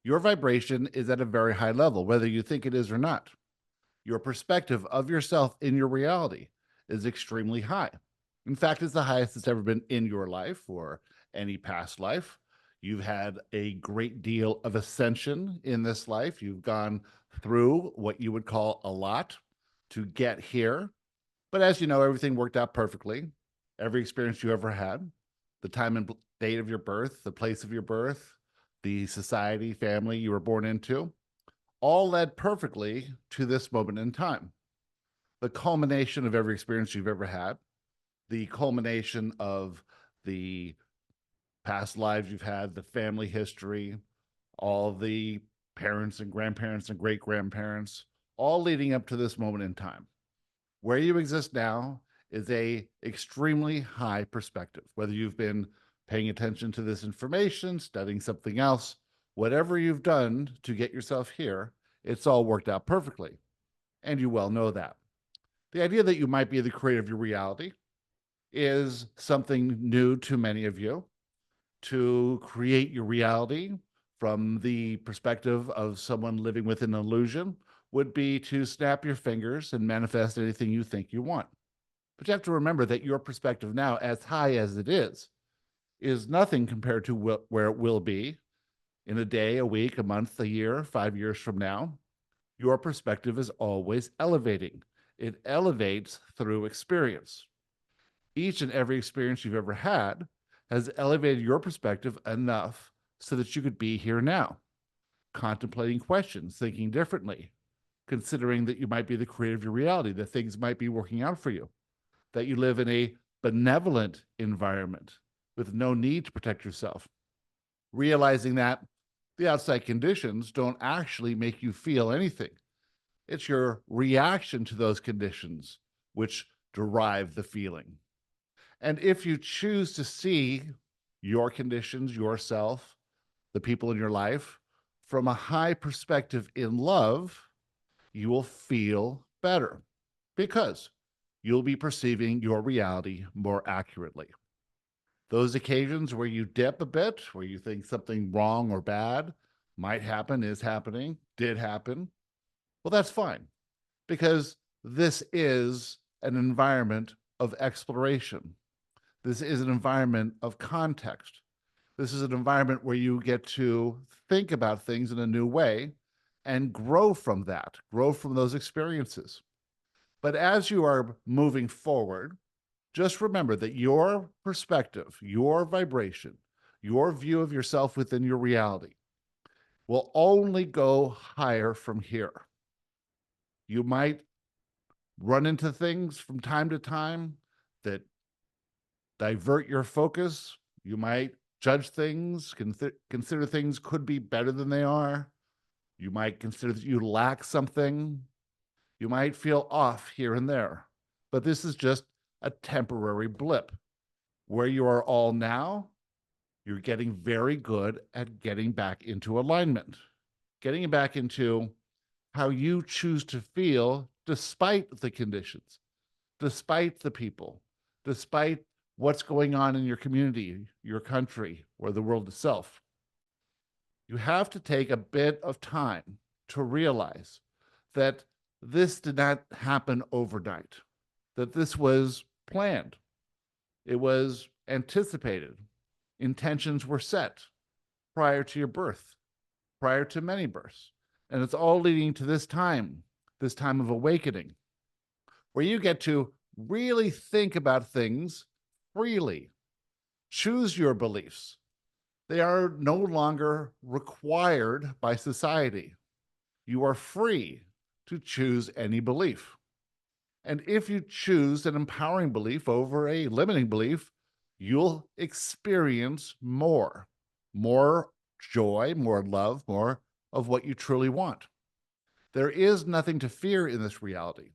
Your vibration is at a very high level, whether you think it is or not. Your perspective of yourself in your reality is extremely high. In fact, it's the highest it's ever been in your life or any past life. You've had a great deal of ascension in this life. You've gone through what you would call a lot to get here. But as you know, everything worked out perfectly. Every experience you ever had, the time and date of your birth, the place of your birth, the society, family you were born into, all led perfectly to this moment in time. The culmination of every experience you've ever had, the culmination of the past lives you've had, the family history, all the parents and grandparents and great grandparents, all leading up to this moment in time. Where you exist now is a extremely high perspective. Whether you've been paying attention to this information, studying something else, whatever you've done to get yourself here, it's all worked out perfectly. And you well know that. The idea that you might be the creator of your reality is something new to many of you. To create your reality from the perspective of someone living with an illusion would be to snap your fingers and manifest anything you think you want. But you have to remember that your perspective now, as high as it is nothing compared to where it will be in a day, a week, a month, a year, 5 years from now. Your perspective is always elevating. It elevates through experience. Each and every experience you've ever had has elevated your perspective enough so that you could be here now, contemplating questions, thinking differently, considering that you might be the creator of your reality, that things might be working out for you, that you live in a benevolent environment with no need to protect yourself, realizing that the outside conditions don't actually make you feel anything. It's your reaction to those conditions which derive the feeling. And if you choose to see your conditions, yourself, the people in your life from a high perspective in love, you will feel better because you'll be perceiving your reality more accurately. Those occasions where you dip a bit, where you think something wrong or bad might happen, is happening, did happen, well, that's fine because this is an environment of exploration. This is an environment of context. This is an environment where you get to think about things in a new way and grow from that, grow from those experiences. But as you are moving forward, just remember that your perspective, your vibration, your view of yourself within your reality will only go higher from here. You might run into things from time to time that divert your focus. You might judge things, consider things could be better than they are. You might consider that you lack something. You might feel off here and there. But this is just a temporary blip. Where you are all now, you're getting very good at getting back into alignment, getting back into how you choose to feel despite the conditions, despite the people, despite what's going on in your community, your country, or the world itself. You have to take a bit of time to realize that this did not happen overnight, that this was planned. It was anticipated. Intentions were set prior to your birth, prior to many births. And it's all leading to this time of awakening, where you get to really think about things freely. Choose your beliefs. They are no longer required by society. You are free to choose any belief. And if you choose an empowering belief over a limiting belief, you'll experience more joy, more love, more of what you truly want. There is nothing to fear in this reality.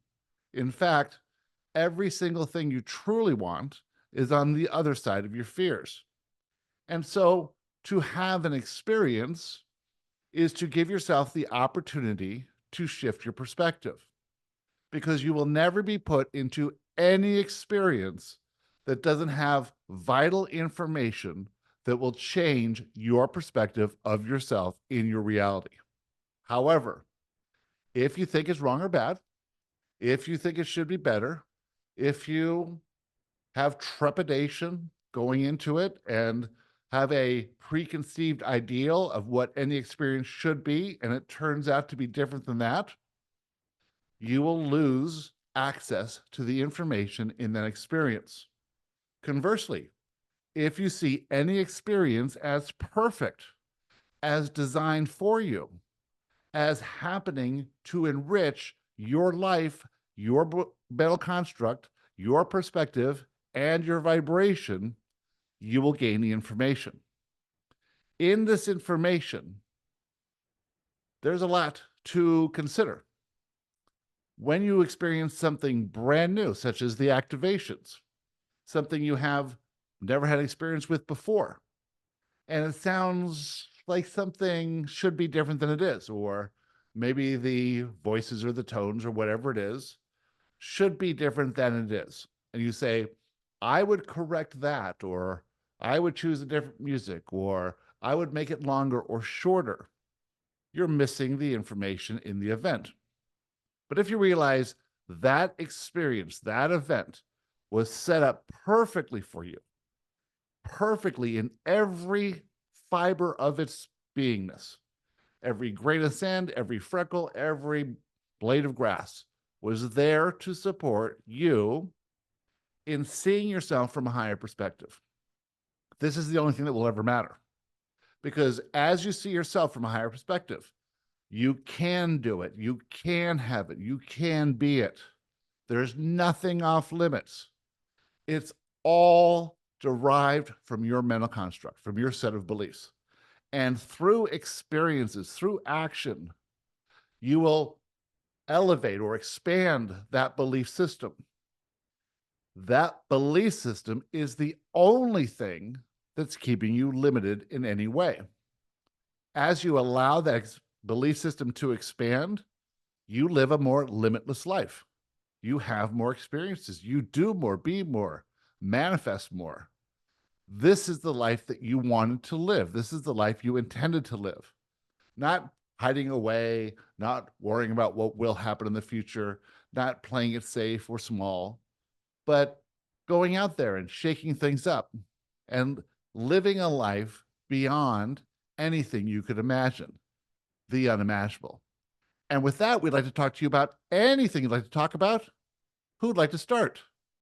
In fact, every single thing you truly want is on the other side of your fears. And so to have an experience is to give yourself the opportunity to shift your perspective, because you will never be put into any experience that doesn't have vital information that will change your perspective of yourself in your reality. However, if you think it's wrong or bad, if you think it should be better, if you have trepidation going into it and have a preconceived ideal of what any experience should be, and it turns out to be different than that, you will lose access to the information in that experience. Conversely, if you see any experience as perfect, as designed for you, as happening to enrich your life, your mental construct, your perspective, and your vibration, you will gain the information. In this information, there's a lot to consider. When you experience something brand new, such as the activations, something you have never had experience with before, and it sounds like something should be different than it is, or maybe the voices or the tones or whatever it is should be different than it is. And you say, I would correct that, or I would choose a different music, or I would make it longer or shorter. You're missing the information in the event. But if you realize that experience, that event was set up perfectly for you, perfectly in every fiber of its beingness, every grain of sand, every freckle, every blade of grass was there to support you in seeing yourself from a higher perspective. This is the only thing that will ever matter. Because as you see yourself from a higher perspective, you can do it, you can have it, you can be it. There's nothing off limits. It's all derived from your mental construct, from your set of beliefs. And through experiences, through action, you will elevate or expand that belief system. That belief system is the only thing that's keeping you limited in any way. As you allow that belief system to expand, you live a more limitless life. You have more experiences. You do more, be more, manifest more. This is the life that you wanted to live. This is the life you intended to live. Not hiding away, not worrying about what will happen in the future, not playing it safe or small, but going out there and shaking things up and living a life beyond anything you could imagine, the unimaginable. And with that, we'd like to talk to you about anything you'd like to talk about. Who'd like to start?